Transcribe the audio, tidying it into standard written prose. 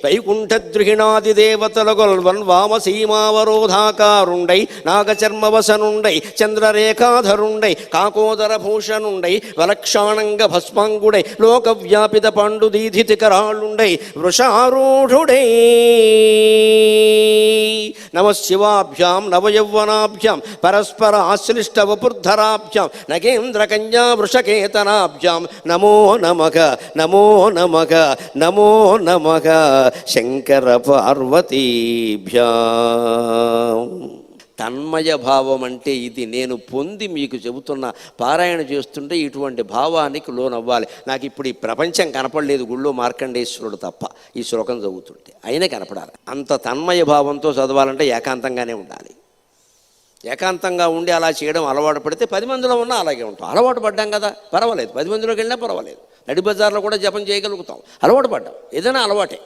వైకుంఠద్రుహిణాది దేవతల గొల్వన్ వామసీమావరోధాకారుండై నాగచర్మవసనుండై చంద్రరేఖాధరుండై కాకోదర భూషణుండై వలక్షాణంగ భస్మాంగుడై లోకవ్యాపిత పాండుదీధితికరాళుండై వృషారూఢుడై నమశివాభ్యాం నవయౌవనాభ్యాం పరస్పర ఆశ్లిష్ట వపుర్ధరాభ్యాం నగేంద్రకన్యా వృషకేతనాభ్యాం నమో నమః నమో నమః నమో నమః శంకర పార్వతీభ్యాం. తన్మయ భావం అంటే ఇది. నేను పొంది మీకు చెబుతున్న, పారాయణ చేస్తుంటే ఇటువంటి భావానికి లోనవ్వాలి. నాకు ఇప్పుడు ఈ ప్రపంచం కనపడలేదు గుళ్ళో మార్కండేశ్వరుడు తప్ప ఈ శ్లోకం చదువుతుంటే, అయినా కనపడాలి. అంత తన్మయ భావంతో చదవాలంటే ఏకాంతంగానే ఉండాలి. ఏకాంతంగా ఉండి అలా చేయడం అలవాటు పడితే 10 మందిలో ఉన్నా అలాగే ఉంటాం. అలవాటు పడ్డాం కదా, పర్వాలేదు. 10 మందిలోకి వెళ్ళినా పర్వాలేదు. నడి బజార్లో కూడా జపం చేయగలుగుతాం. అలవాటు పడ్డాం. ఏదైనా అలవాటే.